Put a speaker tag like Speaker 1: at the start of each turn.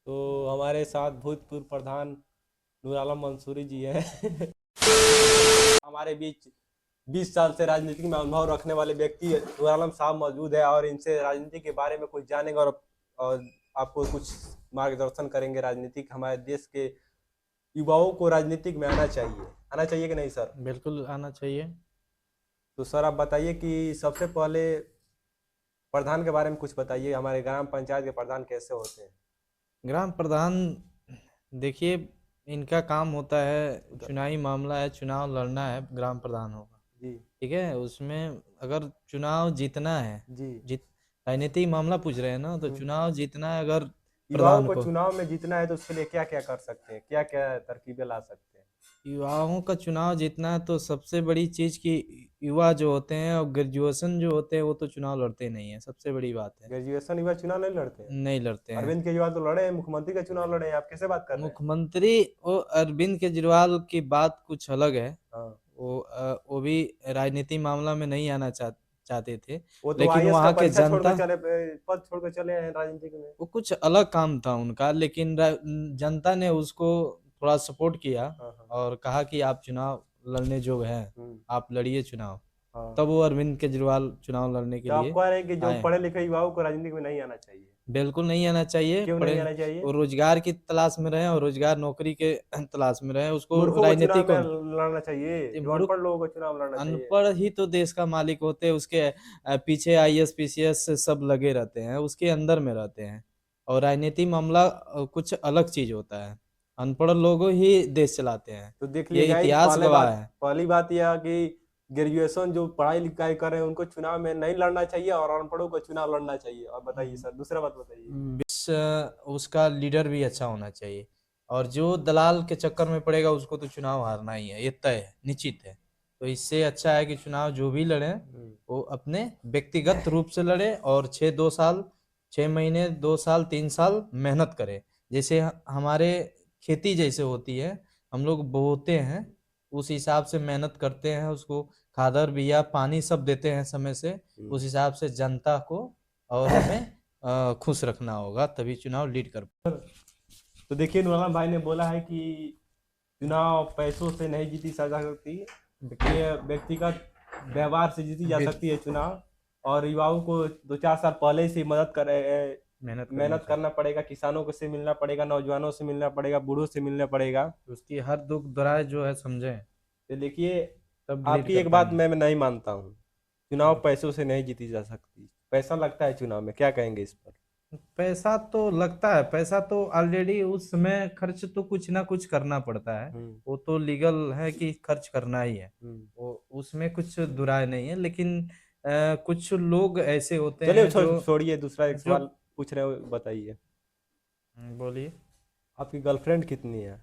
Speaker 1: तो हमारे साथ भूतपूर्व प्रधान नूर आलम मंसूरी जी हैं। हमारे बीच 20 साल से राजनीति में अनुभव रखने वाले व्यक्ति नूर आलम साहब मौजूद है और इनसे राजनीति के बारे में कुछ जानेंगे और आपको कुछ मार्गदर्शन करेंगे। राजनीतिक हमारे देश के युवाओं को राजनीतिक में आना चाहिए कि नहीं सर?
Speaker 2: बिल्कुल आना चाहिए।
Speaker 1: तो सर आप बताइए कि सबसे पहले प्रधान के बारे में कुछ बताइए। हमारे ग्राम पंचायत के प्रधान कैसे होते हैं?
Speaker 2: ग्राम प्रधान, देखिए, इनका काम होता है,
Speaker 1: उधर।
Speaker 2: चुनावी मामला है, चुनाव लड़ना है, ग्राम प्रधान होगा।
Speaker 1: जी।
Speaker 2: ठीक है, उसमें अगर चुनाव जीतना है,
Speaker 1: जी।
Speaker 2: जीत राजनीतिक मामला पूछ रहे हैं ना, तो
Speaker 1: हम्म।
Speaker 2: चुनाव जीतना है अगर
Speaker 1: युवाओं
Speaker 2: प्रधान
Speaker 1: को
Speaker 2: को।
Speaker 1: चुनाव में जीतना है तो उसके लिए क्या क्या कर सकते हैं, क्या क्या तरकीबें ला सकते हैं?
Speaker 2: युवाओं का चुनाव जीतना है तो सबसे बड़ी चीज की, युवा जो होते हैं और ग्रेजुएशन जो होते हैं वो तो चुनाव लड़ते नहीं है, सबसे बड़ी बात है।
Speaker 1: ग्रेजुएशन युवा चुनाव नहीं लड़ते हैं?
Speaker 2: नहीं लड़ते हैं।
Speaker 1: अरविंद केजरीवाल तो लड़े हैं, मुख्यमंत्री का चुनाव लड़े हैं, आप कैसे बात कर रहे हैं?
Speaker 2: मुख्यमंत्री वो अरविंद केजरीवाल की बात कुछ अलग है।
Speaker 1: हाँ।
Speaker 2: वो भी राजनीति मामला में नहीं आना चाहते थे।
Speaker 1: वो तो
Speaker 2: लेकिन
Speaker 1: आईएएस का
Speaker 2: वहाँ के
Speaker 1: परीक्षा छोड़
Speaker 2: जनता,
Speaker 1: कर चले, पद छोड़ कर चले हैं राजनीतिक में।
Speaker 2: वो कुछ अलग काम था उनका, लेकिन जनता ने उसको थोड़ा सपोर्ट किया
Speaker 1: हाँ हाँ।
Speaker 2: और कहा कि आप चुनाव लड़ने योग्य हैं,
Speaker 1: हम्म।
Speaker 2: आप लड़िए चुनाव।
Speaker 1: हाँ।
Speaker 2: तब वो अरविंद केजरीवाल चुनाव लड़ने के
Speaker 1: तो आप
Speaker 2: लिए
Speaker 1: कह रहे हैं कि जो
Speaker 2: आए।
Speaker 1: पढ़े लिखे युवाओं को राजनीति में नहीं आना चाहिए?
Speaker 2: बिल्कुल नहीं आना चाहिए।
Speaker 1: क्यों
Speaker 2: पढ़े
Speaker 1: नहीं आना चाहिए?
Speaker 2: वो रोजगार की तलाश में रहे और रोजगार नौकरी के तलाश में रहे, उसको
Speaker 1: मूर्खों को
Speaker 2: राजनीति
Speaker 1: चुनाव
Speaker 2: को।
Speaker 1: में लड़ना चाहिए, जो
Speaker 2: मूर्ख,
Speaker 1: अनपढ़ लोगों को चुनाव लड़ना चाहिए।
Speaker 2: अनपढ़ ही तो देश का मालिक होते हैं। उसके पीछे आईएएस पीसीएस से सब लगे रहते हैं, उसके अंदर में रहते हैं। और राजनीति मामला कुछ अलग चीज होता है। अनपढ़ लोग ही देश चलाते हैं,
Speaker 1: तो देख
Speaker 2: ये
Speaker 1: लीजिए गाइस,
Speaker 2: इतिहास गवाह है।
Speaker 1: पहली बात यह है कि ग्रेजुएशन जो पढ़ाई लिखाई कर रहे हैं उनको चुनाव में नहीं लड़ना चाहिए और अनपढ़ों को चुनाव लड़ना चाहिए। और बताइए सर, दूसरा बात बताइए।
Speaker 2: उसका लीडर भी अच्छा होना चाहिए। और जो दलाल के चक्कर में पड़ेगा उसको तो चुनाव हारना ही है, ये तय है, निश्चित है। तो इससे अच्छा है कि चुनाव जो भी लड़े
Speaker 1: हम्म।
Speaker 2: वो अपने व्यक्तिगत रूप से लड़े और 2 साल, 6 महीने, 2 साल, 3 साल मेहनत करे। जैसे हमारे खेती जैसे होती है, हम लोग बोते हैं, उस हिसाब से मेहनत करते हैं, उसको खादर बिया पानी सब देते हैं समय से। उस हिसाब से जनता को और हमें खुश रखना होगा, तभी चुनाव लीड कर।
Speaker 1: तो देखिए, नूरलाल भाई ने बोला है कि चुनाव पैसों से नहीं जीती जा सकती, ये व्यक्तिगत व्यवहार से जीती जा सकती है चुनाव। और युवाओं को 2-4 साल पहले से मदद करे,
Speaker 2: मेहनत करनी
Speaker 1: मेहनत
Speaker 2: चाहिए,
Speaker 1: करना पड़ेगा। किसानों को से मिलना पड़ेगा, नौजवानों से मिलना पड़ेगा, बूढ़ों से मिलना पड़ेगा।
Speaker 2: उसकी हर दुख दराज जो है समझें,
Speaker 1: तो देखिए,
Speaker 2: तब लीड
Speaker 1: आपकी
Speaker 2: कर
Speaker 1: एक बात
Speaker 2: पाएंगे।
Speaker 1: मैं नहीं मानता हूँ, चुनाव पैसों से नहीं जीती जा सकती। पैसा लगता है चुनाव में, क्या कहेंगे इस पर?
Speaker 2: पैसा तो लगता है, पैसा तो ऑलरेडी उस समय खर्च तो कुछ ना कुछ करना पड़ता है।
Speaker 1: हम्म।
Speaker 2: वो तो लीगल है कि खर्च करना ही है,
Speaker 1: हम्म।
Speaker 2: वो उसमें कुछ दुराय नहीं है। लेकिन कुछ लोग ऐसे होते
Speaker 1: चलिए
Speaker 2: हैं जो
Speaker 1: छोड़िए, दूसरा एक
Speaker 2: जो
Speaker 1: सवाल पूछ रहे हो, बताइए।
Speaker 2: बोलिए।
Speaker 1: आपकी गर्लफ्रेंड कितनी है?